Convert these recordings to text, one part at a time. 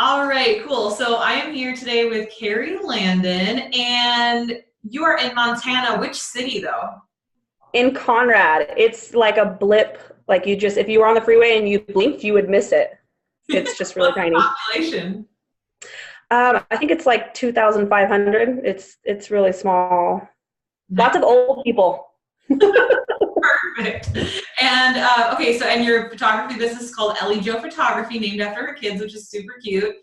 All right, cool. So I am here today with Kerri and Landon, and you are in Montana. Which city, though? In Conrad, it's like a blip. Like if you were on the freeway and you blinked, you would miss it. It's just really What's the tiny. population? I think it's like 2,500. It's really small. Nice. Lots of old people. Perfect. And okay, so and your photography business is called Ellie Jo Photography, named after her kids, which is super cute.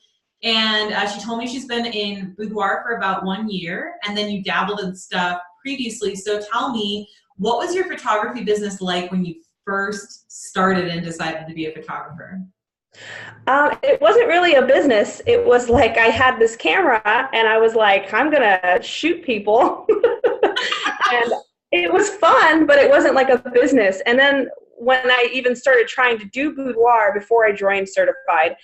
And she told me she's been in boudoir for about 1 year, and then you dabbled in stuff previously. So tell me, what was your photography business like when you first started and decided to be a photographer? It wasn't really a business. It was like I had this camera and I was like, I'm gonna shoot people. And it was fun, but it wasn't like a business. And then when I even started trying to do boudoir before I joined certified,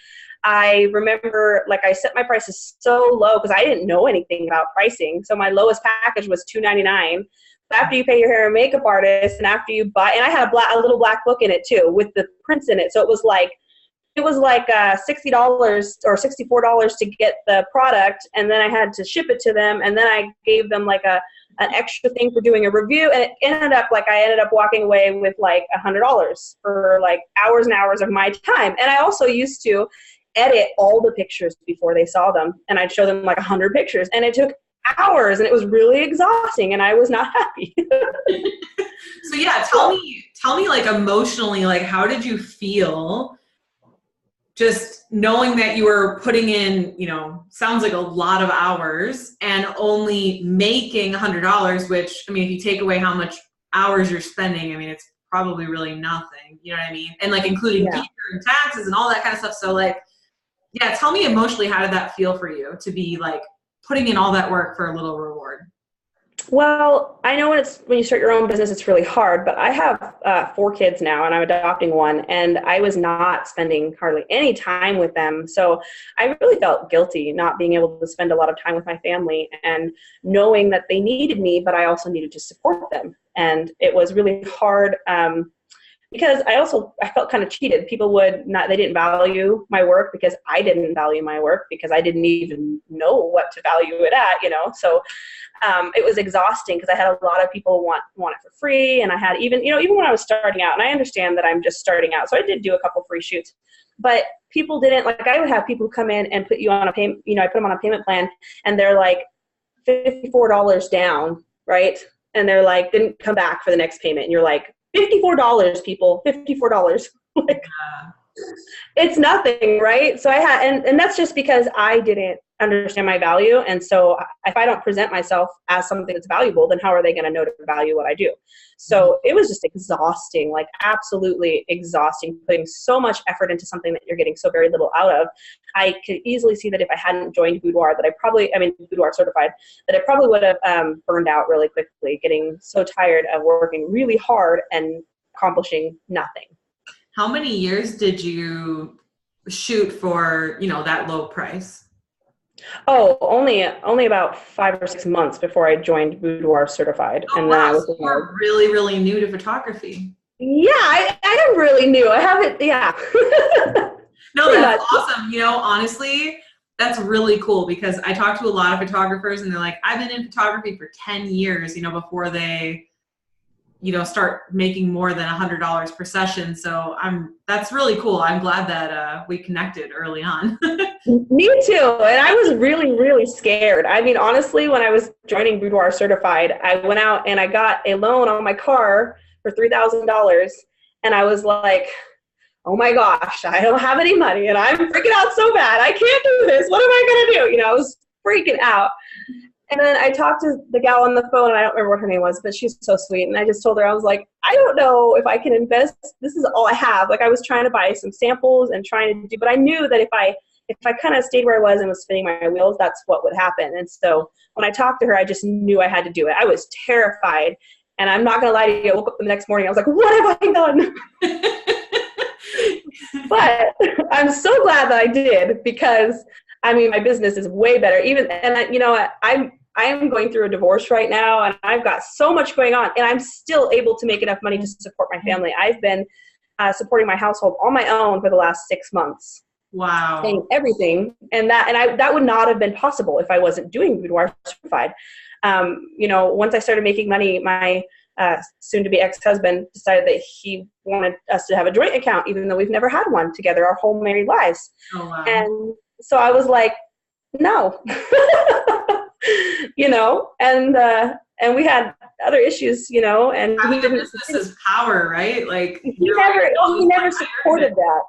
I remember like I set my prices so low because I didn't know anything about pricing. So my lowest package was $2.99. After you pay your hair and makeup artist, and after you buy, and I had a little black book in it too with the prints in it. So it was like $60 or $64 to get the product, and then I had to ship it to them, and then I gave them like an extra thing for doing a review, and it ended up like I ended up walking away with like $100 for like hours and hours of my time. And I also used to edit all the pictures before they saw them, and I'd show them like 100 pictures, and it took hours, and it was really exhausting, and I was not happy. So yeah, tell me like emotionally, like how did you feel just knowing that you were putting in, sounds like a lot of hours and only making $100, which, I mean, if you take away how much hours you're spending, I mean, it's probably really nothing, you know what I mean? And like including gear and taxes and all that kind of stuff. So like, yeah, tell me emotionally, how did that feel for you to be like putting in all that work for a little reward? Well, I know when you start your own business, it's really hard, but I have 4 kids now and I'm adopting one, and I was not spending hardly any time with them. So I really felt guilty not being able to spend a lot of time with my family and knowing that they needed me, but I also needed to support them. And it was really hard because I felt kind of cheated. They didn't value my work because I didn't value my work because I didn't even know what to value it at. So it was exhausting because I had a lot of people want it for free. And I had even when I was starting out, and I understand that I'm just starting out, so I did do a couple free shoots, but people didn't, like, I would have people come in and put you on a payment, I put them on a payment plan, and they're like $54 down, right? And they're like, didn't come back for the next payment. And you're like, $54, people, $54. Like, it's nothing, right? So I had, and that's just because I didn't understand my value. And so if I don't present myself as something that's valuable, then how are they going to know to value what I do? So it was just exhausting, like absolutely exhausting, putting so much effort into something that you're getting so very little out of. I could easily see that if I hadn't joined Boudoir, Boudoir Certified, that I probably would have burned out really quickly, getting so tired of working really hard and accomplishing nothing. How many years did you shoot for, that low price? Oh, only about 5 or 6 months before I joined Boudoir Certified. Oh, And then wow. I was So you're really, really new to photography. Yeah, I am really new. I haven't, yeah. No, that's awesome. Honestly, that's really cool because I talk to a lot of photographers and they're like, I've been in photography for 10 years, before they, start making more than $100 per session. So that's really cool. I'm glad that we connected early on. Me too. And I was really, really scared. I mean, honestly, when I was joining Boudoir Certified, I went out and I got a loan on my car for $3,000. And I was like, oh my gosh, I don't have any money and I'm freaking out so bad. I can't do this. What am I going to do? I was freaking out. And then I talked to the gal on the phone, and I don't remember what her name was, but she's so sweet. And I just told her, I was like, I don't know if I can invest. This is all I have. Like, I was trying to buy some samples and trying to do, but I knew that if I kind of stayed where I was and was spinning my wheels, that's what would happen. And so when I talked to her, I just knew I had to do it. I was terrified. And I'm not going to lie to you, I woke up the next morning, I was like, what have I done? But I'm so glad that I did because, I mean, my business is way better. I am going through a divorce right now, and I've got so much going on, and I'm still able to make enough money to support my family. I've been supporting my household on my own for the last 6 months. Wow. paying everything. And that would not have been possible if I wasn't doing Boudoir Certified. Once I started making money, my soon-to-be ex-husband decided that he wanted us to have a joint account, even though we've never had one together our whole married lives. Oh, wow. And so I was like, no, and we had other issues, and having he didn't. business is power, right? Like He never supported that.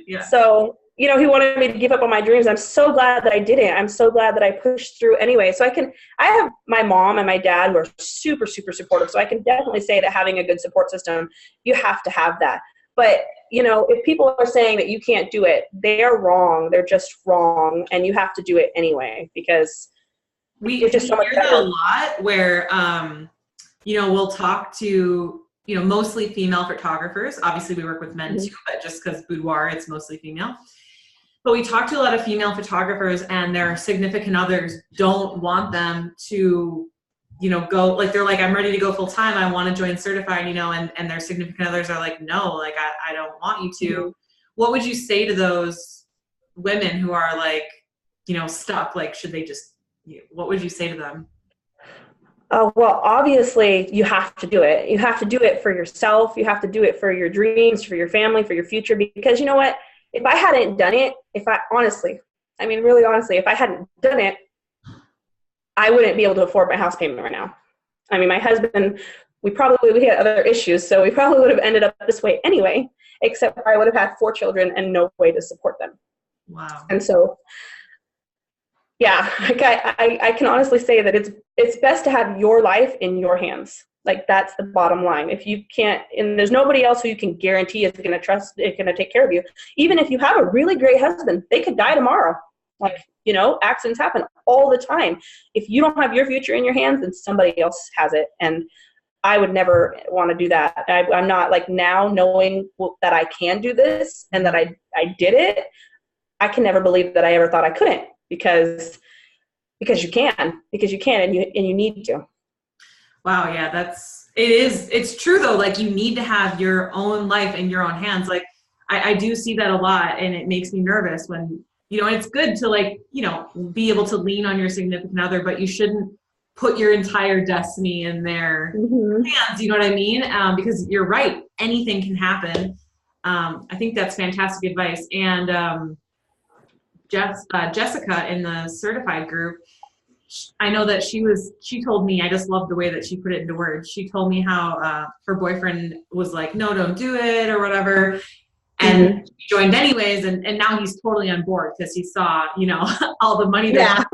Yeah. So, he wanted me to give up on my dreams. I'm so glad that I didn't. I'm so glad that I pushed through anyway. So I have my mom and my dad who are super, super supportive. So I can definitely say that having a good support system, you have to have that. But, if people are saying that you can't do it, they're wrong. They're just wrong. And you have to do it anyway, because we just so much hear that a lot where, we'll talk to, mostly female photographers. Obviously we work with men too, but just because boudoir, it's mostly female. But we talk to a lot of female photographers and their significant others don't want them to, go, like, they're like, I'm ready to go full time. I want to join certified, and their significant others are like, no, like, I don't want you to. Mm-hmm. What would you say to those women who are like, stuck? Like, should they just, what would you say to them? Well, obviously you have to do it. You have to do it for yourself. You have to do it for your dreams, for your family, for your future, because you know what? If I hadn't done it, really honestly, if I hadn't done it, I wouldn't be able to afford my house payment right now. My husband, we had other issues, so we probably would have ended up this way anyway, except I would have had 4 children and no way to support them. Wow. And so, yeah, I can honestly say that it's best to have your life in your hands. Like, that's the bottom line. If you can't, and there's nobody else who you can guarantee is going to take care of you. Even if you have a really great husband, they could die tomorrow. Like, accidents happen all the time. If you don't have your future in your hands, then somebody else has it. And I would never want to do that. I'm not, like, now knowing that I can do this and that I did it, I can never believe that I ever thought I couldn't, because you can, and you need to. Wow. Yeah, it's true though. Like, you need to have your own life in your own hands. Like, I do see that a lot, and it makes me nervous when, it's good to, like, be able to lean on your significant other, but you shouldn't put your entire destiny in their hands. You know what I mean? Because you're right. Anything can happen. I think that's fantastic advice. And, Jessica in the certified group, I know that she told me, I just love the way that she put it into words. She told me how her boyfriend was like, no, don't do it or whatever. And she joined anyways. And now he's totally on board because he saw, all the money. Yeah.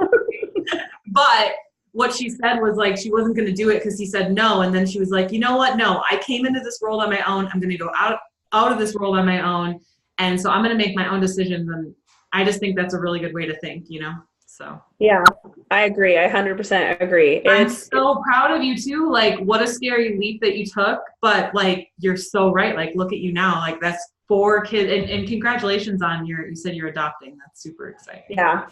But what she said was, like, she wasn't going to do it because he said no. And then she was like, you know what? No, I came into this world on my own. I'm going to go out of this world on my own. And so I'm going to make my own decisions. And I just think that's a really good way to think, so. Yeah, I agree. I 100% agree. I'm so proud of you too. Like, what a scary leap that you took, but, like, you're so right. Like, look at you now. Like, that's 4 kids, and congratulations on you said you're adopting. That's super exciting. Yeah.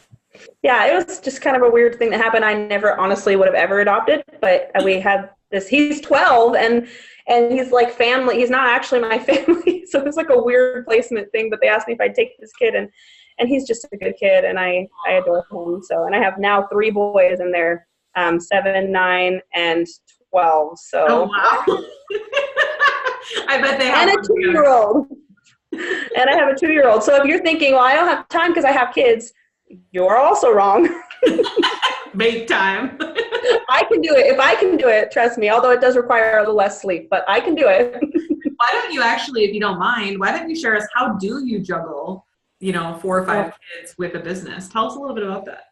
Yeah, it was just kind of a weird thing that happened. I never honestly would have ever adopted, but we had this, he's 12 and he's like family. He's not actually my family. So it's like a weird placement thing, but they asked me if I'd take this kid, and he's just a good kid, and I adore him. So, and I have now 3 boys, and they're 7, 9, and 12. So. Oh, wow. I bet they have. And a 2-year-old. And I have a 2-year-old. So if you're thinking, well, I don't have time because I have kids, you're also wrong. Big time. I can do it. If I can do it, trust me, although it does require a little less sleep, but I can do it. Why don't you actually, if you don't mind, why don't you share us, how do you juggle, 4 or 5 kids with a business? Tell us a little bit about that.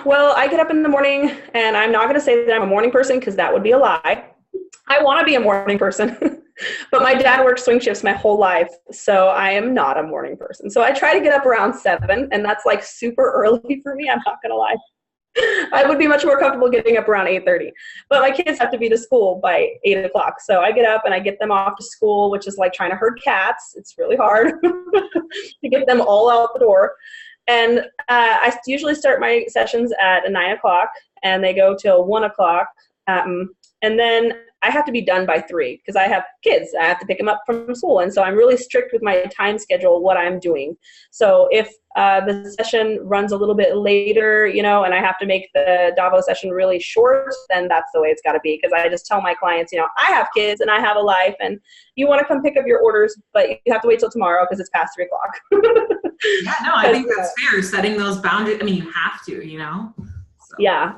Well, I get up in the morning, and I'm not going to say that I'm a morning person because that would be a lie. I want to be a morning person, but my dad worked swing shifts my whole life, so I am not a morning person. So I try to get up around 7, and that's like super early for me. I'm not going to lie. I would be much more comfortable getting up around 8:30, but my kids have to be to school by 8 o'clock. So I get up and I get them off to school, which is like trying to herd cats. It's really hard to get them all out the door. And I usually start my sessions at 9 o'clock, and they go till 1 o'clock. And then I have to be done by 3 because I have kids. I have to pick them up from school. And so I'm really strict with my time schedule, what I'm doing. So if the session runs a little bit later, you know, and I have to make the Davo session really short, then that's the way it's got to be. Because I just tell my clients, you know, I have kids and I have a life, and you want to come pick up your orders, but you have to wait till tomorrow because it's past 3 o'clock. Yeah, no, I think that's fair. Setting those boundaries. I mean, you have to, you know. So. Yeah.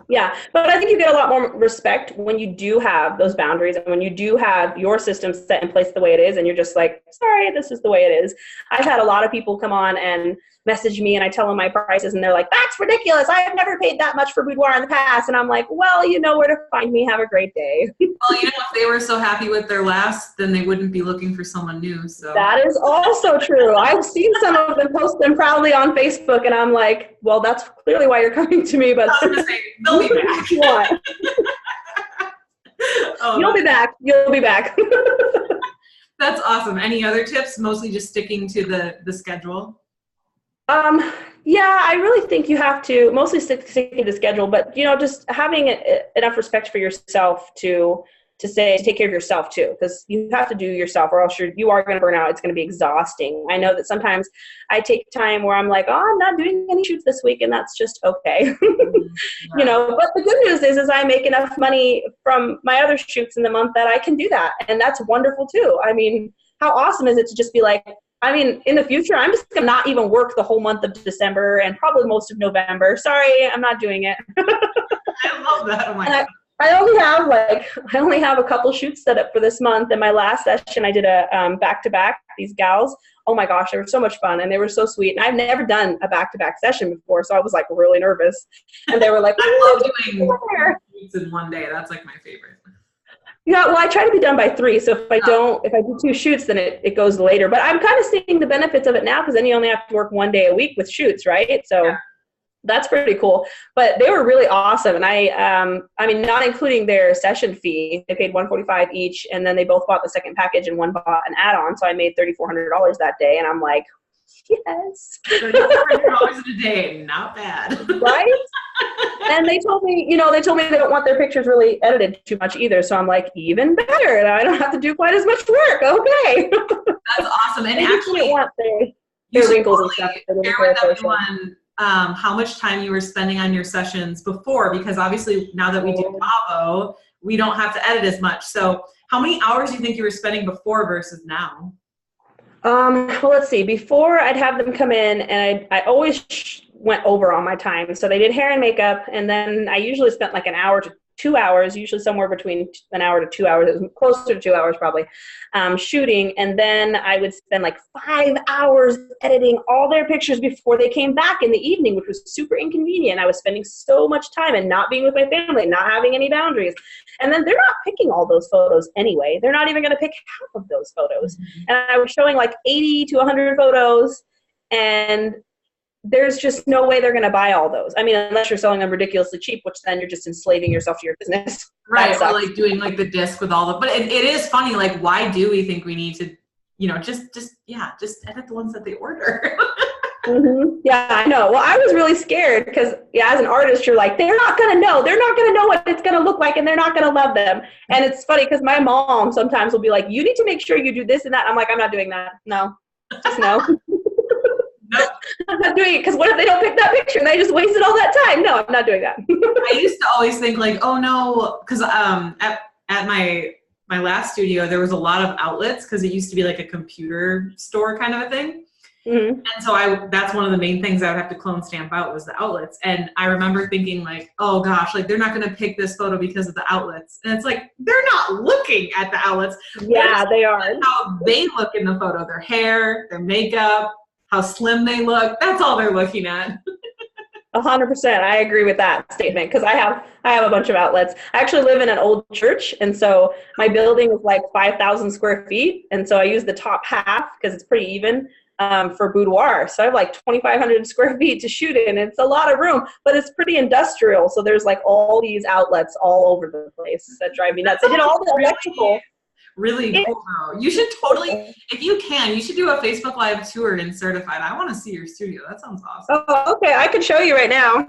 But I think you get a lot more respect when you do have those boundaries and when you do have your system set in place the way it is, and you're just like, sorry, this is the way it is. I've had a lot of people come on and message me, and I tell them my prices, and they're like, that's ridiculous. I have never paid that much for boudoir in the past. And I'm like, well, you know where to find me. Have a great day. Well, you know, if they were so happy with their last, then they wouldn't be looking for someone new. So that is also true. I've seen some of them post them proudly on Facebook, and I'm like, well, that's clearly why you're coming to me, but I was gonna say, they'll be back. You'll be back. You'll be back. That's awesome. Any other tips? Mostly just sticking to the schedule. Yeah, I really think you have to mostly stick to the schedule, but you know, just having enough respect for yourself to take care of yourself too, because you have to do yourself, or else you are going to burn out. It's going to be exhausting. I know that sometimes I take time where I'm like, oh, I'm not doing any shoots this week, and that's just okay. You know, but the good news is I make enough money from my other shoots in the month that I can do that, and that's wonderful too. I mean, how awesome is it to just be like, I mean, in the future, I'm just going to not even work the whole month of December and probably most of November. Sorry, I'm not doing it. I love that. Oh my God. I only have a couple shoots set up for this month. And my last session, I did a back-to-back, these gals. Oh my gosh, they were so much fun, and they were so sweet. And I've never done a back-to-back session before, so I was like really nervous. And they were like, I love doing shoots in one day. That's like my favorite. Yeah, well, I try to be done by 3. So if I do 2 shoots, then it goes later. But I'm kind of seeing the benefits of it now, because then you only have to work 1 day a week with shoots, right? So that's pretty cool. But they were really awesome. And I mean, not including their session fee, they paid $145 each, and then they both bought the second package and one bought an add-on. So I made $3,400 that day, and I'm like, yes. $3,400 a day, not bad. Right? And they told me they don't want their pictures really edited too much either. So I'm like, even better. I don't have to do quite as much work. Okay. That's awesome. And actually, actually, want their wrinkles and stuff. Share with everyone how much time you were spending on your sessions before, because obviously now that we do Davo, we don't have to edit as much. So how many hours do you think you were spending before versus now? Well, let's see. Before, I'd have them come in, and I always went over on my time. So they did hair and makeup, and then I usually spent like an hour to 2 hours, usually somewhere between an hour to 2 hours. It was closer to 2 hours probably, shooting. And then I would spend like 5 hours editing all their pictures before they came back in the evening, which was super inconvenient. I was spending so much time and not being with my family, not having any boundaries. And then they're not picking all those photos anyway. They're not even going to pick half of those photos. And I was showing like 80 to 100 photos, and there's just no way they're going to buy all those. I mean, unless you're selling them ridiculously cheap, which then you're just enslaving yourself to your business. Right. Or like doing like the disc with all the, but it is funny. Like, why do we think we need to, just edit the ones that they order? Mm-hmm. Yeah, I know. Well, I was really scared because, as an artist, you're like, they're not going to know. They're not going to know what it's going to look like, and they're not going to love them. And it's funny because my mom sometimes will be like, you need to make sure you do this and that. I'm like, I'm not doing that. No, just no. Nope. I'm not doing it, because what if they don't pick that picture and I just wasted all that time? No, I'm not doing that. I used to always think like, oh no, because at my last studio, there was a lot of outlets, because it used to be like a computer store kind of a thing. Mm-hmm. And so that's one of the main things I would have to clone stamp out was the outlets. And I remember thinking like, oh gosh, like they're not going to pick this photo because of the outlets. And it's like, they're not looking at the outlets. Yeah, they are. How they look in the photo, their hair, their makeup, how slim they look. That's all they're looking at. 100%. I agree with that statement, because I have a bunch of outlets. I actually live in an old church, and so my building is like 5,000 square feet, and so I use the top half because it's pretty even for boudoir. So I have like 2,500 square feet to shoot in. It's a lot of room, but it's pretty industrial. So there's like all these outlets all over the place that drive me nuts. I did all the electrical. Really cool though. You should totally, if you can, you should do a Facebook Live tour in Certified. I want to see your studio. That sounds awesome. Oh, okay. I can show you right now.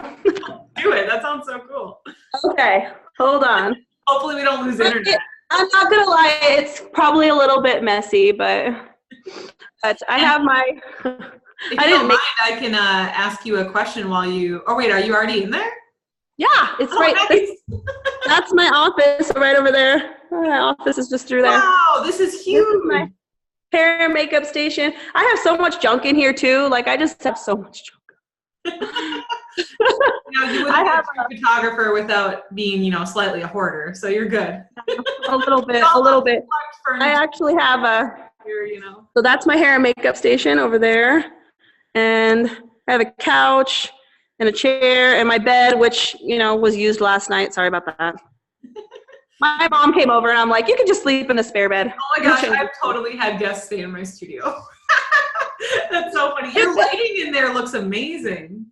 Do it. That sounds so cool. Okay. Hold on. Hopefully we don't lose internet. I'm not gonna lie, it's probably a little bit messy, but I have my. If you don't mind, I can ask you a question while you. Oh wait, are you already in there? Yeah, it's right. Nice. That's my office right over there. My office is just through there. Wow, this is huge. This is my hair and makeup station. I have so much junk in here too. Like I just have so much junk. You wouldn't be a photographer without being, slightly a hoarder. So you're good. A little bit. I actually have So that's my hair and makeup station over there, and I have a couch and a chair and my bed, which was used last night. Sorry about that. My mom came over and I'm like, you can just sleep in the spare bed. Oh my gosh, I've totally had guests stay in my studio. That's so funny. Your lighting in there looks amazing.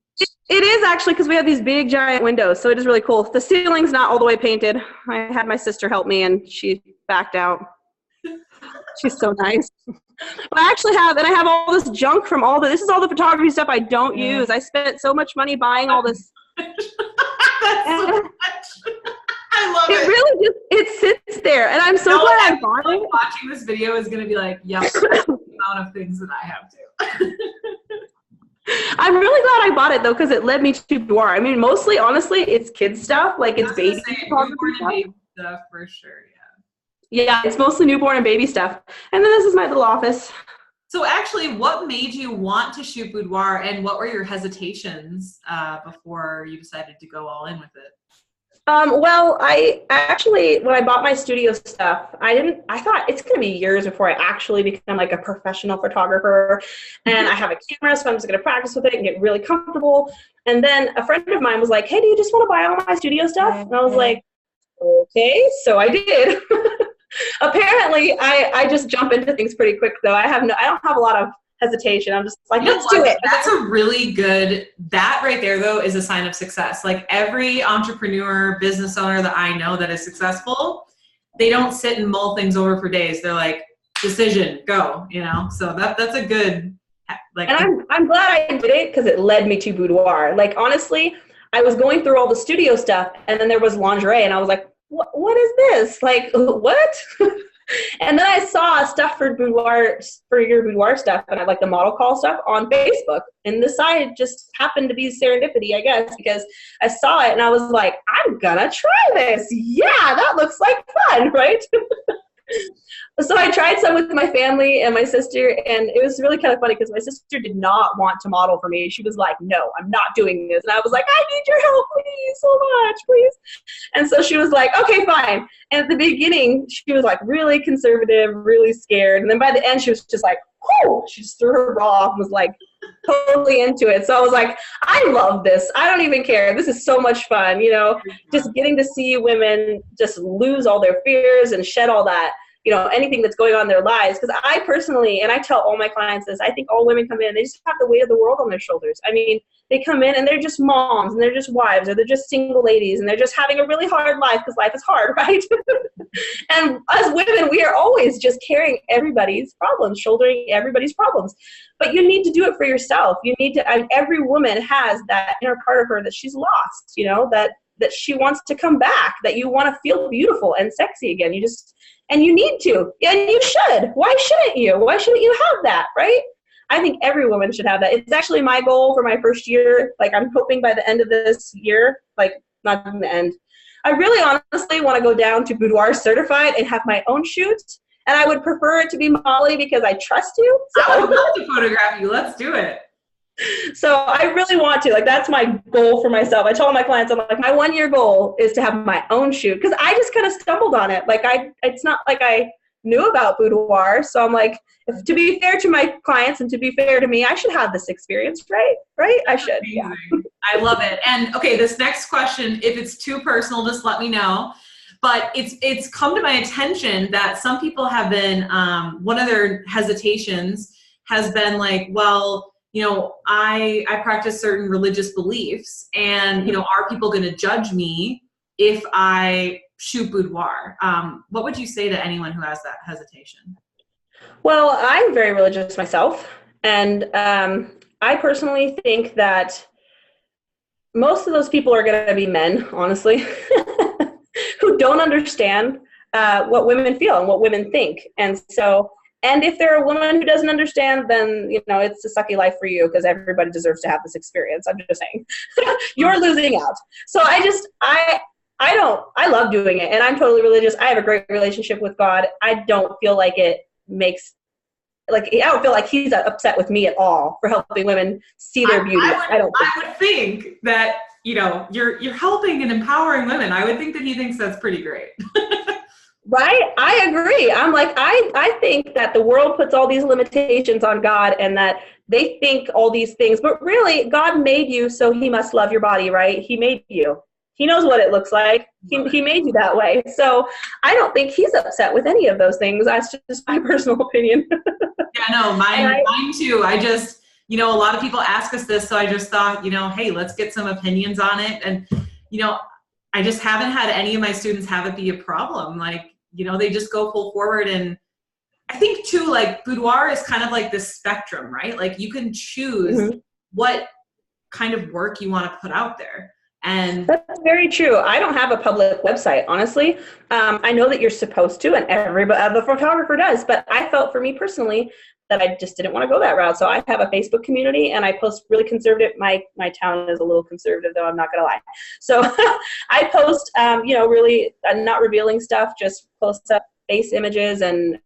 It is actually, because we have these big giant windows, so it is really cool. The ceiling's not all the way painted. I had my sister help me and she backed out. She's so nice. But I actually have all this junk from this is all the photography stuff I don't use. I spent so much money buying all this. That's so much. I love it. It really it sits there, and I'm so glad I bought it. Watching this video is going to be like, yep, the amount of things that I have too. I'm really glad I bought it though, because it led me to Boudoir. I mean, mostly, honestly, it's kids stuff, like it's baby stuff for sure. Yeah, it's mostly newborn and baby stuff. And then this is my little office. So actually, what made you want to shoot Boudoir, and what were your hesitations before you decided to go all in with it? Well, I actually, when I bought my studio stuff, I thought it's going to be years before I actually become like a professional photographer. And I have a camera, so I'm just going to practice with it and get really comfortable. And then a friend of mine was like, hey, do you just want to buy all my studio stuff? And I was like, okay, so I did. Apparently, I just jump into things pretty quick, though. I don't have a lot of hesitation. I'm just like, let's do it. That's a really good, that right there, though, is a sign of success. Like every entrepreneur, business owner that I know that is successful, they don't sit and mull things over for days. They're like, decision, go, So that's a good, like. And I'm glad I did it, because it led me to Boudoir. Like, honestly, I was going through all the studio stuff, and then there was lingerie, and I was like, what is this? Like, what? And then I saw stuff for your Boudoir stuff, and I like the model call stuff on Facebook. And the site just happened to be serendipity, I guess, because I saw it and I was like, I'm gonna try this. Yeah, that looks like fun, right? So I tried some with my family and my sister, and it was really kind of funny because my sister did not want to model for me. She was like, no, I'm not doing this. And I was like, I need your help, please, so much, please. And so she was like, okay, fine. And at the beginning, she was like really conservative, really scared. And then by the end, she was just like, oh, she just threw her bra off and was like totally into it. So I was like, I love this. I don't even care. This is so much fun, just getting to see women just lose all their fears and shed all that, anything that's going on in their lives. Because I personally, and I tell all my clients this, I think all women come in, they just have the weight of the world on their shoulders. I mean, they come in and they're just moms, and they're just wives, or they're just single ladies, and they're just having a really hard life because life is hard, right? And as women, we are always just carrying everybody's problems, shouldering everybody's problems. But you need to do it for yourself. You need to, every woman has that inner part of her that she's lost, that she wants to come back, that you want to feel beautiful and sexy again. And you need to, and you should. Why shouldn't you? Why shouldn't you have that, right? I think every woman should have that. It's actually my goal for my first year. Like, I'm hoping by the end of this year, like, not in the end, I really honestly want to go down to Boudoir Certified and have my own shoot. And I would prefer it to be Molly because I trust you. So. I would love to photograph you. Let's do it. So I really want to, that's my goal for myself. I told my clients, I'm like, my 1 year goal is to have my own shoot, because I just kind of stumbled on it. Like, it's not like I knew about Boudoir. So I'm like, to be fair to my clients and to be fair to me, I should have this experience, right? I should. Yeah. I love it. And okay, this next question, if it's too personal, just let me know. But it's come to my attention that some people have been, one of their hesitations has been like, well, I practice certain religious beliefs, and, are people going to judge me if I shoot boudoir? What would you say to anyone who has that hesitation? Well, I'm very religious myself, and I personally think that most of those people are going to be men, honestly, who don't understand what women feel and what women think. And so, and if they're a woman who doesn't understand, then, you know, it's a sucky life for you, because everybody deserves to have this experience. I'm just saying. You're losing out. So I love doing it, and I'm totally religious. I have a great relationship with God. I don't feel like it makes, like, I don't feel like he's upset with me at all for helping women see their beauty. I would think that, you know, you're helping and empowering women. I would think that he thinks that's pretty great. Right? I agree. I'm like, I think that the world puts all these limitations on God, and that they think all these things, but really God made you, so he must love your body, right? He made you. He knows what it looks like. He made you that way. So I don't think he's upset with any of those things. That's just my personal opinion. Yeah, no, mine too. I just, you know, a lot of people ask us this, so I just thought, you know, hey, let's get some opinions on it. And, you know, I just haven't had any of my students have it be a problem. Like, you know, they just go full forward. And I think too, like, boudoir is kind of like this spectrum, right? Like, you can choose what kind of work you want to put out there. And that's very true. I don't have a public website, honestly. I know that you're supposed to, and everybody, the photographer does, but I felt, for me personally, that I just didn't want to go that route. So I have a Facebook community, and I post really conservative. My town is a little conservative, though, I'm not going to lie. So I post, you know, really not revealing stuff, just post up face images and,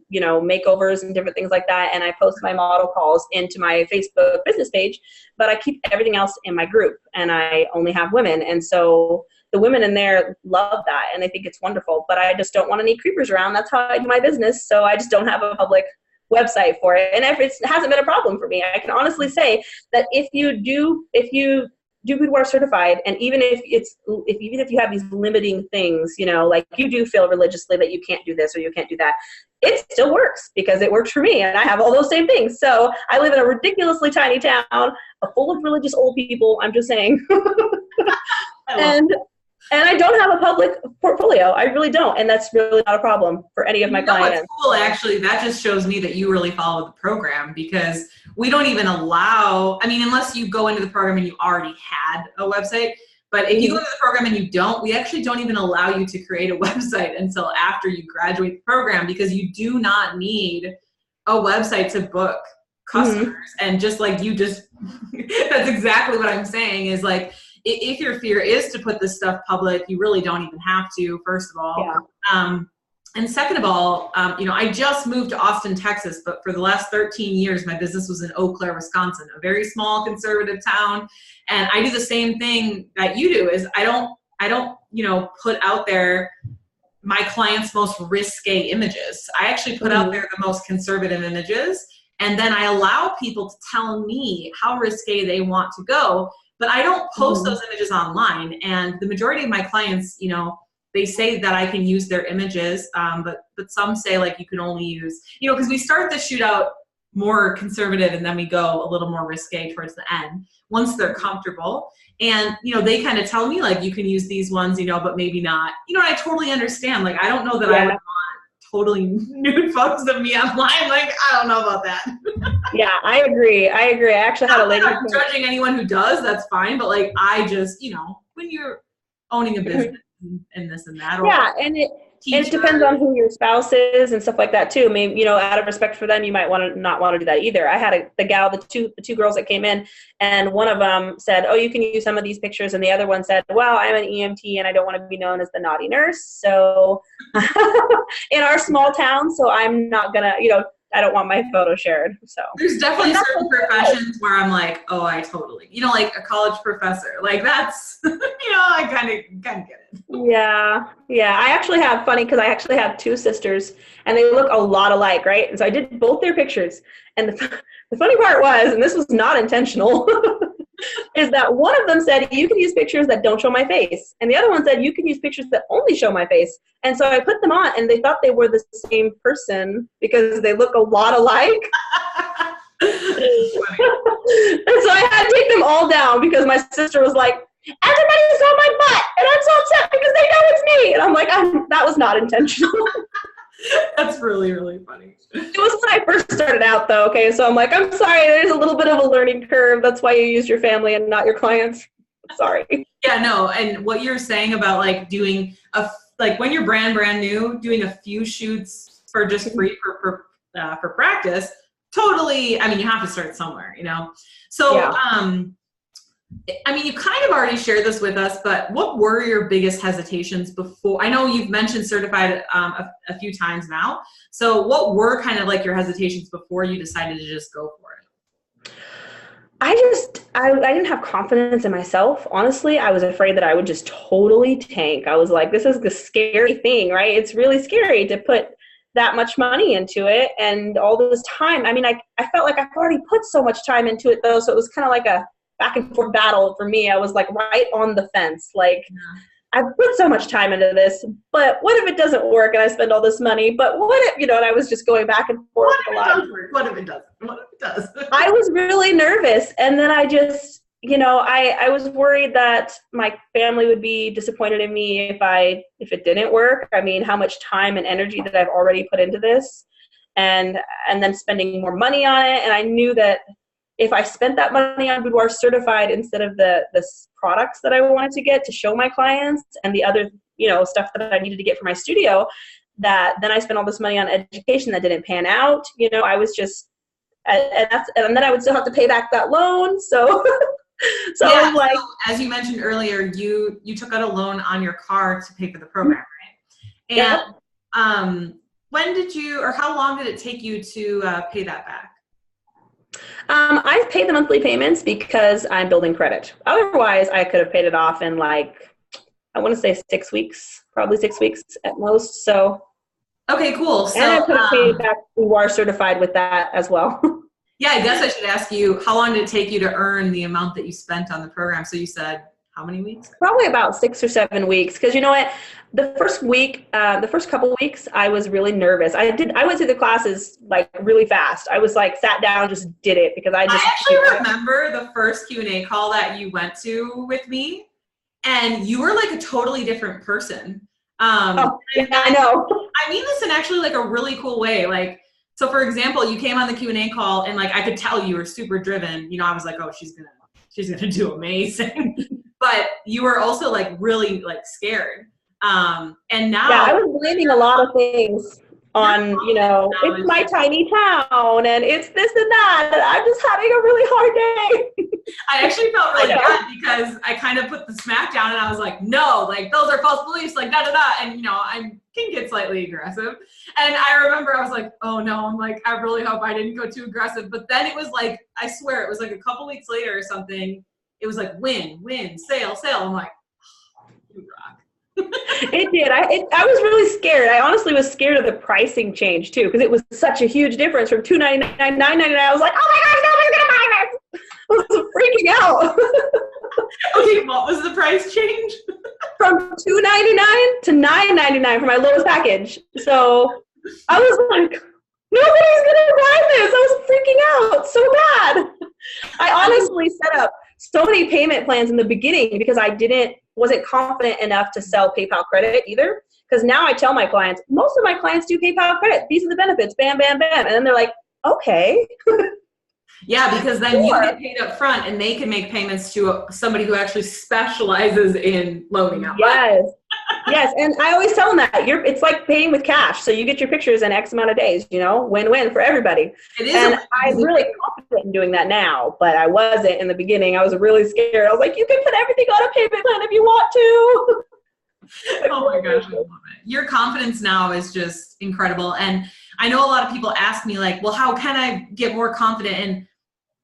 you know, makeovers and different things like that. And I post my model calls into my Facebook business page, but I keep everything else in my group, and I only have women. And so the women in there love that, and they think it's wonderful, but I just don't want any creepers around. That's how I do my business. So I just don't have a public website for it. And if it hasn't been a problem for me, I can honestly say that if you do Boudoir Certified, and even if you have these limiting things, you know, like you do feel religiously that you can't do this or you can't do that, it still works, because it works for me, and I have all those same things. So I live in a ridiculously tiny town, full of religious old people. I'm just saying. And I don't have a public portfolio. I really don't. And that's really not a problem for any of my clients. What's cool, actually, that just shows me that you really follow the program, because we don't even allow, I mean, unless you go into the program and you already had a website, but if you go into the program and you don't, we actually don't even allow you to create a website until after you graduate the program, because you do not need a website to book customers. And just like you just, that's exactly what I'm saying, is like, if your fear is to put this stuff public, you really don't even have to, first of all. Yeah. And second of all, you know, I just moved to Austin, Texas, but for the last 13 years, my business was in Eau Claire, Wisconsin, a very small conservative town. And I do the same thing that you do, is I don't, you know, put out there my clients' most risque images. I actually put out there the most conservative images. And then I allow people to tell me how risque they want to go. But I don't post those images online. And the majority of my clients, you know, they say that I can use their images, but some say, like, you can only use, you know, because we start the shoot out more conservative, and then we go a little more risque towards the end once they're comfortable. And, you know, they kind of tell me, like, you can use these ones, you know, but maybe not. You know, I totally understand. Like, I don't know that I would want totally nude photos of me online. Like, I don't know about that. Yeah, I agree. I actually had a lady. I'm not judging anyone who does, that's fine. But like, I just, you know, when you're owning a business and this and that. Or and it depends on who your spouse is and stuff like that too. Maybe, you know, out of respect for them, you might not want to do that either. I had the two girls that came in, and one of them said, "Oh, you can use some of these pictures," and the other one said, "Well, I'm an EMT and I don't want to be known as the naughty nurse, so in our small town, so I'm not gonna, you know, I don't want my photo shared." So there's definitely certain professions where I'm like, oh, I totally, you know, like a college professor, like that's, you know, I kind of get it. Yeah. I actually have, funny, because I actually have two sisters, and they look a lot alike, right? And so I did both their pictures, and the funny part was, and this was not intentional, is that one of them said, "You can use pictures that don't show my face," and the other one said, "You can use pictures that only show my face." And so I put them on, and they thought they were the same person because they look a lot alike. And so I had to take them all down, because my sister was like, "Everybody saw my butt, and I'm so upset because they know it's me." And I'm like, that was not intentional. That's really, really funny. It was when I first started out, though. Okay, so I'm like, I'm sorry, there's a little bit of a learning curve. That's why you use your family and not your clients. Sorry. Yeah, no, and what you're saying about like doing like when you're brand new, doing a few shoots for just free for practice, totally, I mean, you have to start somewhere, you know? So, Yeah. I mean, you kind of already shared this with us, but what were your biggest hesitations before? I know you've mentioned certified a few times now. So what were kind of like your hesitations before you decided to just go for it? I didn't have confidence in myself. Honestly, I was afraid that I would just totally tank. I was like, this is the scary thing, right? It's really scary to put that much money into it and all this time. I mean, I felt like I've already put so much time into it though. So it was kind of like a back and forth battle for me. I was like right on the fence. Like, I've put so much time into this, but what if it doesn't work and I spend all this money? But what if, you know, and I was just going back and forth a lot. What if it doesn't? What if it does? I was really nervous. And then I just, you know, I was worried that my family would be disappointed in me if it didn't work. I mean, how much time and energy that I've already put into this and then spending more money on it. And I knew that if I spent that money on Boudoir Certified instead of the products that I wanted to get to show my clients and the other, you know, stuff that I needed to get for my studio, that then I spent all this money on education that didn't pan out. You know, I was just, and then I would still have to pay back that loan. So, I was like, so as you mentioned earlier, you took out a loan on your car to pay for the program, right? And when did you, or how long did it take you to pay that back? I've paid the monthly payments because I'm building credit. Otherwise, I could have paid it off in like, I want to say 6 weeks, probably 6 weeks at most. So, okay, cool. So, and I could have paid back Boudoir Certified with that as well. Yeah, I guess I should ask you, how long did it take you to earn the amount that you spent on the program? So you said how many weeks? Probably about 6 or 7 weeks. Because you know what? The first couple of weeks, I was really nervous. I went through the classes like really fast. I was like sat down, just did it because I actually remember the first Q&A call that you went to with me, and you were like a totally different person. I know. I mean this in actually like a really cool way. Like, so for example, you came on the Q&A call and like I could tell you were super driven. You know, I was like, oh, she's gonna do amazing. But you were also like really like scared. And now, yeah, I was blaming a lot of things on, you know, it's my tiny town and it's this and that, and I'm just having a really hard day. I actually felt really bad because I kind of put the smack down and I was like, no, like those are false beliefs, like da da da. And you know, I can get slightly aggressive. And I remember I was like, oh no, I'm like, I really hope I didn't go too aggressive. But then it was like, I swear it was like a couple weeks later or something. It was like win, sale. I'm like, oh, you rock. It did. I was really scared. I honestly was scared of the pricing change too, because it was such a huge difference from $299 $999. I was like, oh my gosh, nobody's gonna buy this. I was freaking out. Okay, what was the price change? From $299 to $999 for my lowest package. So I was like, nobody's gonna buy this. I was freaking out so bad. I honestly set up so many payment plans in the beginning because I wasn't confident enough to sell PayPal credit either. Because now I tell my clients, most of my clients do PayPal credit. These are the benefits, bam, bam, bam. And then they're like, okay. Yeah, because then you get paid up front and they can make payments to somebody who actually specializes in loaning out. Yes. Yes. And I always tell them that it's like paying with cash. So you get your pictures in X amount of days, you know, win-win for everybody. It is. And I'm really confident in doing that now, but I wasn't in the beginning. I was really scared. I was like, you can put everything on a payment plan if you want to. Oh my gosh, I love it. Your confidence now is just incredible. And I know a lot of people ask me like, well, how can I get more confident? And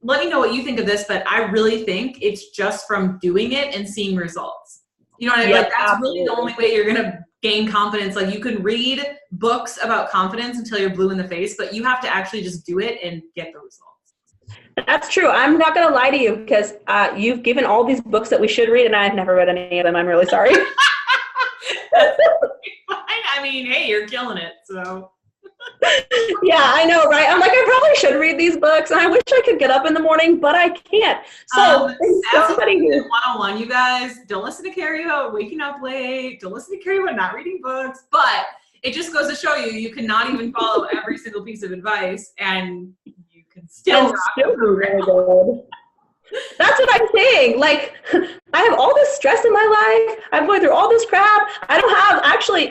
let me know what you think of this, but I really think it's just from doing it and seeing results. You know what I mean? Yep, like that's absolutely. really the only way you're going to gain confidence. Like you can read books about confidence until you're blue in the face, but you have to actually just do it and get the results. That's true. I'm not going to lie to you because you've given all these books that we should read and I've never read any of them. I'm really sorry. That's fine. I mean, hey, you're killing it. So yeah, I know, right? I'm like, I probably should read these books, and I wish I could get up in the morning, but I can't. So somebody who 101, you guys, don't listen to Kerri about waking up late. Don't listen to Kerri about not reading books. But it just goes to show you cannot even follow every single piece of advice, and you can still do really good. That's what I'm saying. Like, I have all this stress in my life. I'm going through all this crap. I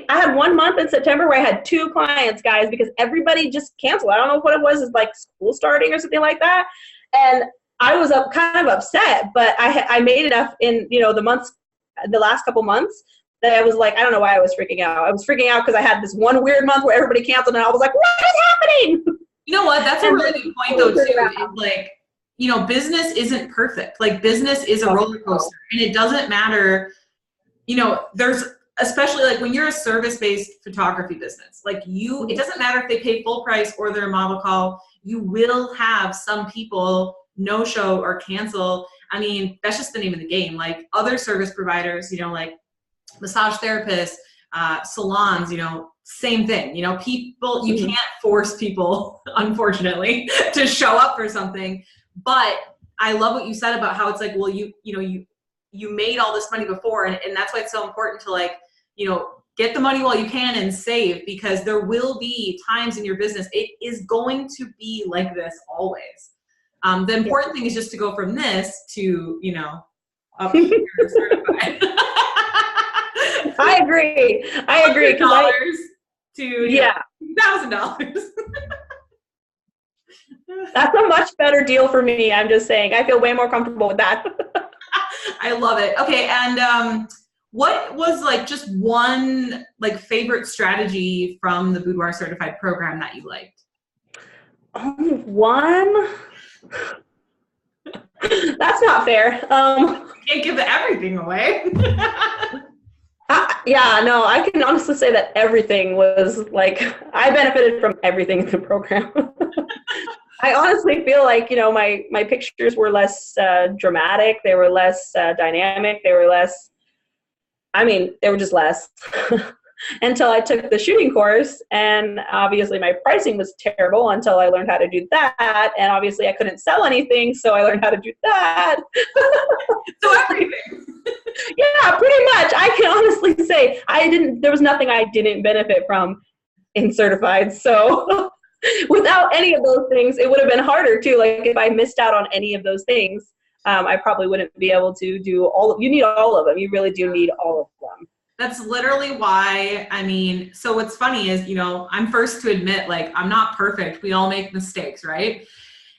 had 1 month in September where I had 2 clients, guys, because everybody just canceled. I don't know what it was. It's like school starting or something like that. And I was kind of upset, but I made enough in, the last couple months that I was like, I don't know why I was freaking out. I was freaking out because I had this one weird month where everybody canceled and I was like, what is happening? You know what? That's a really good point though, too. It's like, business isn't perfect. Like business is a roller coaster, and it doesn't matter, there's, especially like when you're a service-based photography business, like it doesn't matter if they pay full price or they're a model call, you will have some people no show or cancel. I mean, that's just the name of the game. Like other service providers, like massage therapists, salons, same thing. People, you can't force people, unfortunately, to show up for something. But I love what you said about how it's like, well, you made all this money before, and that's why it's so important to like, get the money while you can and save, because there will be times in your business, it is going to be like this always. The important thing is just to go from this to, up here certified. I agree. $100 to $1,000. That's a much better deal for me. I'm just saying. I feel way more comfortable with that. I love it. Okay, and what was like just one like favorite strategy from the Boudoir Certified program that you liked? Only one? That's not fair. You can't give everything away. I can honestly say that everything was like, I benefited from everything in the program. I honestly feel like, my pictures were less dramatic. They were less dynamic. They were just less. Until I took the shooting course, and obviously my pricing was terrible until I learned how to do that, and obviously I couldn't sell anything, so I learned how to do that. So everything. Yeah, pretty much. I can honestly say there was nothing I didn't benefit from in certified. So without any of those things, it would have been harder too. Like if I missed out on any of those things, I probably wouldn't be able to do you need all of them. You really do need all of them. That's literally why, so what's funny is, I'm first to admit, like, I'm not perfect. We all make mistakes, right?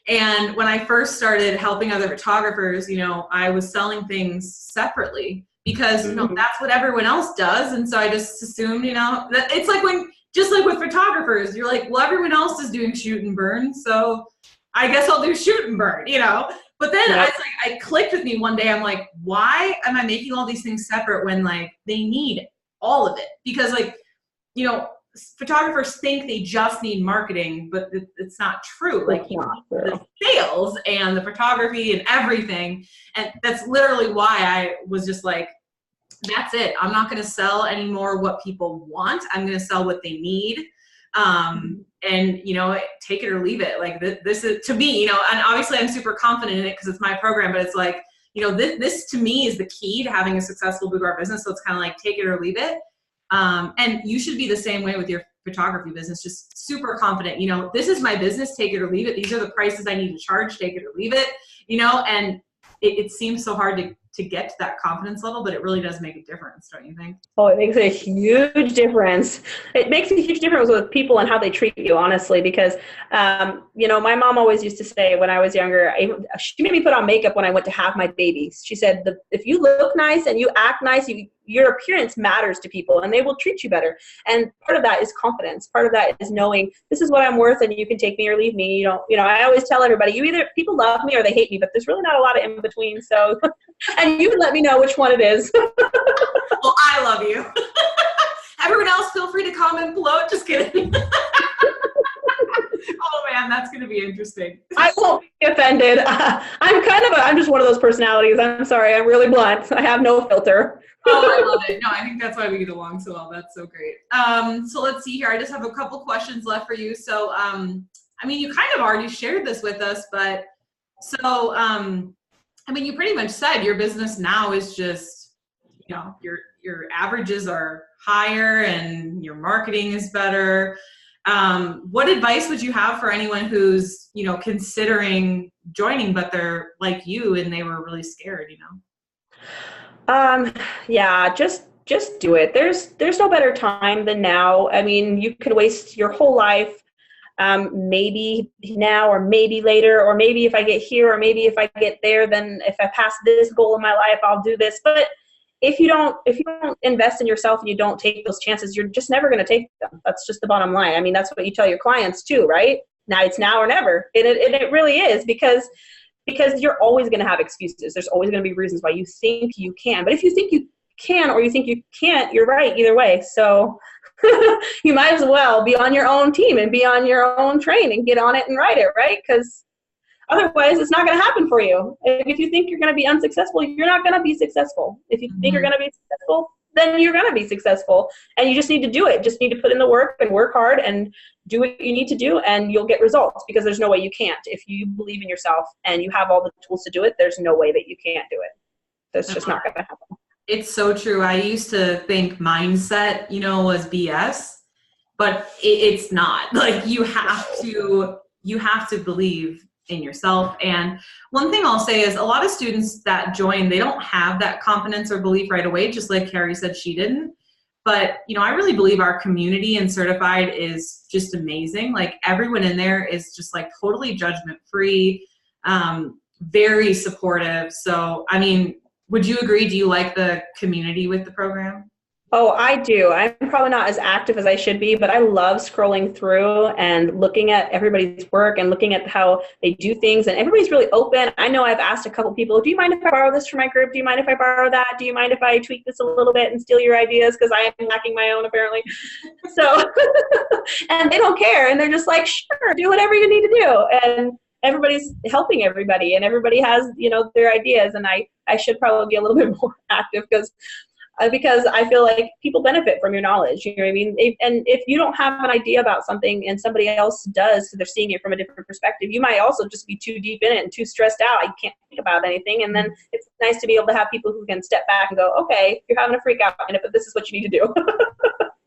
And when I first started helping other photographers, I was selling things separately because, that's what everyone else does. And so I just assumed, that it's like just like with photographers, you're like, well, everyone else is doing shoot and burn, so I guess I'll do shoot and burn, But then it clicked with me one day. I'm like, why am I making all these things separate when like they need all of it? Because like, photographers think they just need marketing, but it's not true. Like the sales and the photography and everything. And that's literally why I was just like, that's it. I'm not going to sell anymore what people want. I'm going to sell what they need. And take it or leave it. Like this is to me, and obviously I'm super confident in it because it's my program, but it's like, this to me is the key to having a successful boudoir business. So it's kind of like take it or leave it. And you should be the same way with your photography business, just super confident, this is my business, take it or leave it. These are the prices I need to charge, take it or leave it, and it seems so hard to get to that confidence level, but it really does make a difference, don't you think? Oh, it makes a huge difference. It makes a huge difference with people and how they treat you, honestly, because, my mom always used to say when I was younger, she made me put on makeup when I went to have my babies. She said, if you look nice and you act nice, your appearance matters to people and they will treat you better. And part of that is confidence. Part of that is knowing this is what I'm worth and you can take me or leave me. I always tell everybody, people love me or they hate me, but there's really not a lot of in between. So, and you can let me know which one it is. Well, I love you. Everyone else, feel free to comment below. Just kidding. Oh man, that's going to be interesting. I won't be offended. I'm just one of those personalities. I'm sorry. I'm really blunt. I have no filter. Oh, I love it. No, I think that's why we get along so well. That's so great. So let's see here. I just have a couple questions left for you. So, you kind of already shared this with us, but so, you pretty much said your business now is just, your averages are higher and your marketing is better. What advice would you have for anyone who's, you know, considering joining, but they're like you and they were really scared, you know? Yeah, just do it. There's no better time than now. I mean, you can waste your whole life, maybe now or maybe later, or maybe if I get here or maybe if I get there, then if I pass this goal in my life, I'll do this. But if you don't invest in yourself and you don't take those chances, you're just never going to take them. That's just the bottom line. I mean, that's what you tell your clients too, right? Now it's now or never. And it really is, because you're always going to have excuses. There's always going to be reasons why you think you can. But if you think you can or you think you can't, you're right either way. So you might as well be on your own team and be on your own train and get on it and ride it, right? Because otherwise it's not going to happen for you. If you think you're going to be unsuccessful, you're not going to be successful. If you think you're going to be successful, then you're going to be successful. And you just need to do it. Just need to put in the work and work hard and do what you need to do, and you'll get results, because there's no way you can't. If you believe in yourself and you have all the tools to do it, there's no way that you can't do it. That's just not going to happen. It's so true. I used to think mindset, you know, was BS, but it's not. Like, you have to believe in yourself. And one thing I'll say is a lot of students that join, they don't have that confidence or belief right away, just like Kerri said she didn't. But, you know, I really believe our community in Certified is just amazing. Like, everyone in there is just like totally judgment free, very supportive. So, I mean, would you agree? Do you like the community with the program? Oh, I do. I'm probably not as active as I should be, but I love scrolling through and looking at everybody's work and looking at how they do things. And everybody's really open. I know I've asked a couple people, do you mind if I borrow this for my group? Do you mind if I borrow that? Do you mind if I tweak this a little bit and steal your ideas? Because I am lacking my own, apparently. So, and they don't care. And they're just like, sure, do whatever you need to do. And everybody's helping everybody, and everybody has, you know, their ideas. And I should probably be a little bit more active, because I feel like people benefit from your knowledge. You know what I mean? And if you don't have an idea about something and somebody else does, so they're seeing it from a different perspective, you might also just be too deep in it and too stressed out. You can't think about anything. And then it's nice to be able to have people who can step back and go, okay, you're having a freak out, but this is what you need to do.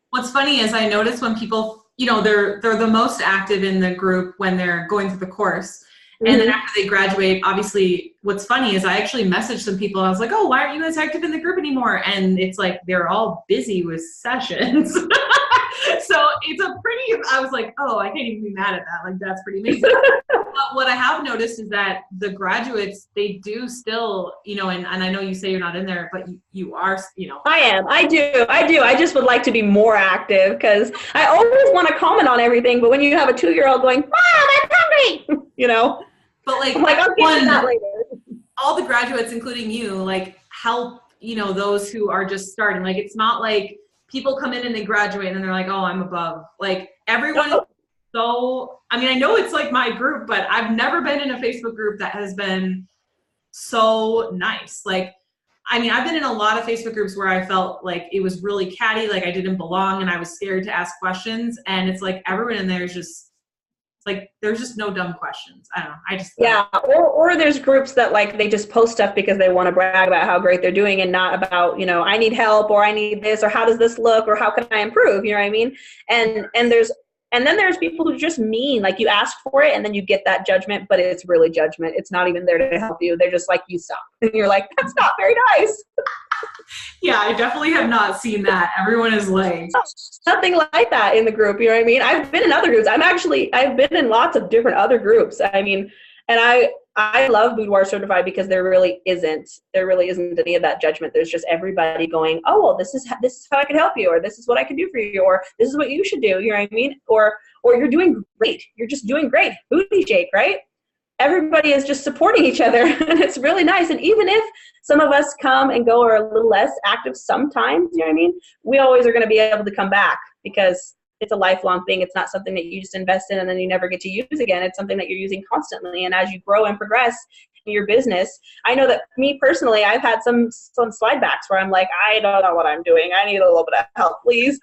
What's funny is I notice when people, you know, they're the most active in the group when they're going through the course. And then after they graduate, obviously, what's funny is I actually messaged some people. I was like, oh, why aren't you guys active in the group anymore? And it's like, they're all busy with sessions. So it's I was like, oh, I can't even be mad at that. Like, that's pretty amazing. But what I have noticed is that the graduates, they do still, you know, and I know you say you're not in there, but you are, you know. I am. I do. I just would like to be more active, because I always want to comment on everything. But when you have a 2-year-old going, Mom, I'm hungry, you know. But like, I'm like, I'll get to that later. All the graduates, including you, like, help, you know, those who are just starting. Like, it's not like people come in and they graduate and they're like, oh, I'm above. Like, everyone. So, I mean, I know it's like my group, but I've never been in a Facebook group that has been so nice. Like, I mean, I've been in a lot of Facebook groups where I felt like it was really catty, like I didn't belong and I was scared to ask questions. And it's like everyone in there is just, like, there's just no dumb questions. I don't know. Yeah. Or there's groups that, like, they just post stuff because they want to brag about how great they're doing, and not about, you know, I need help, or I need this, or how does this look, or how can I improve? You know what I mean? And then there's people who just mean, like, you ask for it and then you get that judgment, but it's really judgment. It's not even there to help you. They're just like, you suck. And you're like, that's not very nice. Yeah, I definitely have not seen that. Everyone is like, nothing like that in the group. You know what I mean? I've been in other groups. I've been in lots of different other groups. I mean, and I love Boudoir Certified, because there really isn't any of that judgment. There's just everybody going, oh, well, this is how I can help you, or this is what I can do for you, or this is what you should do. You know what I mean? Or you're doing great. You're just doing great. Booty shake, right? Everybody is just supporting each other, and it's really nice. And even if some of us come and go or are a little less active sometimes, you know what I mean? We always are going to be able to come back, because it's a lifelong thing. It's not something that you just invest in and then you never get to use again. It's something that you're using constantly. And as you grow and progress in your business, I know that me personally, I've had some slide backs where I'm like, I don't know what I'm doing. I need a little bit of help, please.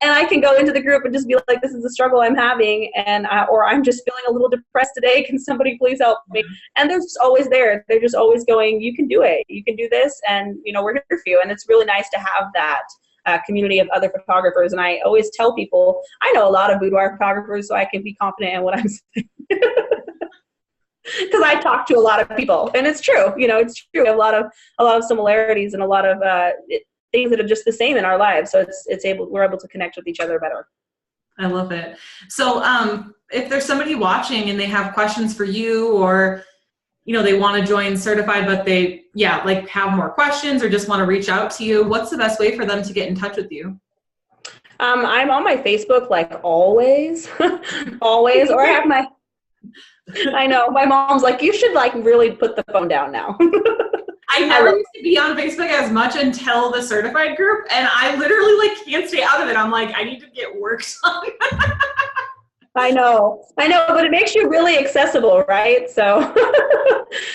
And I can go into the group and just be like, this is the struggle I'm having, or I'm just feeling a little depressed today. Can somebody please help me? And they're just always there. They're just always going, you can do it. You can do this. And, you know, we're here for you. And it's really nice to have that. community of other photographers. And I always tell people, I know a lot of boudoir photographers, so I can be confident in what I'm saying. Because I talk to a lot of people, and it's true. It's true. We have a lot of similarities and a lot of things that are just the same in our lives. So we're able to connect with each other better. I love it. So if there's somebody watching and they have questions for you, or they want to join Certified, but they have more questions or just want to reach out to you, what's the best way for them to get in touch with you? I'm on my Facebook, like always, always, or I have my. I know my mom's like, you should like really put the phone down now. I never used to be on Facebook as much until the Certified group, and I literally like can't stay out of it. I'm like, I need to get work done. I know, but it makes you really accessible, right? So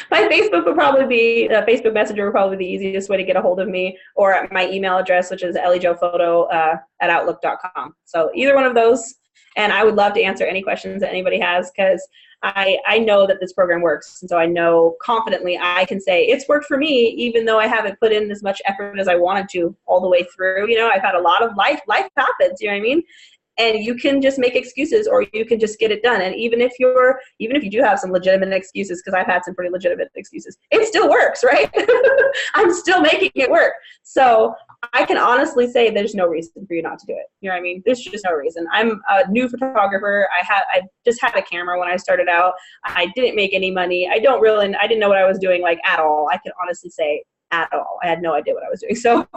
my Facebook would probably be, Facebook Messenger would probably be the easiest way to get a hold of me, or my email address, which is elliejoephoto@outlook.com. So either one of those, and I would love to answer any questions that anybody has, because I know that this program works. And so I know confidently I can say it's worked for me, even though I haven't put in as much effort as I wanted to all the way through. I've had a lot of life happens, you know what I mean? And you can just make excuses, or you can just get it done. And even if you do have some legitimate excuses, because I've had some pretty legitimate excuses, it still works, right? I'm still making it work. So I can honestly say there's no reason for you not to do it. You know what I mean? There's just no reason. I'm a new photographer. I just had a camera when I started out. I didn't make any money. I didn't know what I was doing like at all. I can honestly say at all. I had no idea what I was doing. So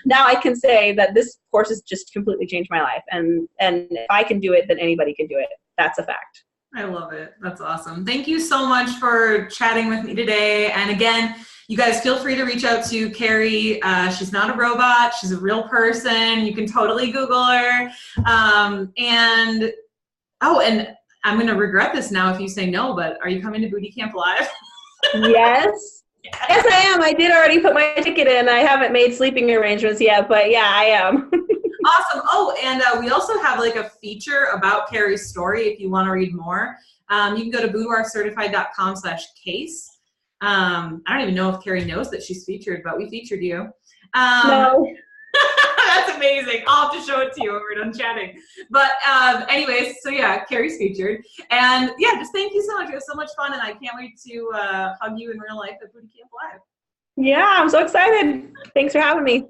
now I can say that this course has just completely changed my life. And if I can do it, then anybody can do it. That's a fact. I love it. That's awesome. Thank you so much for chatting with me today. And again, you guys feel free to reach out to Kerri. She's not a robot. She's a real person. You can totally Google her. And I'm going to regret this now if you say no, but are you coming to Booty Camp Live? Yes. Yes, I am. I did already put my ticket in. I haven't made sleeping arrangements yet, but yeah, I am. Awesome. Oh, and we also have like a feature about Kerri's story if you want to read more. You can go to boudoircertified.com/case. I don't even know if Kerri knows that she's featured, but we featured you. No. That's amazing. I'll have to show it to you when we're done chatting. But anyways, so yeah, Kerri's featured. And yeah, just thank you so much. It was so much fun, and I can't wait to hug you in real life at Booty Camp Live. Yeah, I'm so excited. Thanks for having me.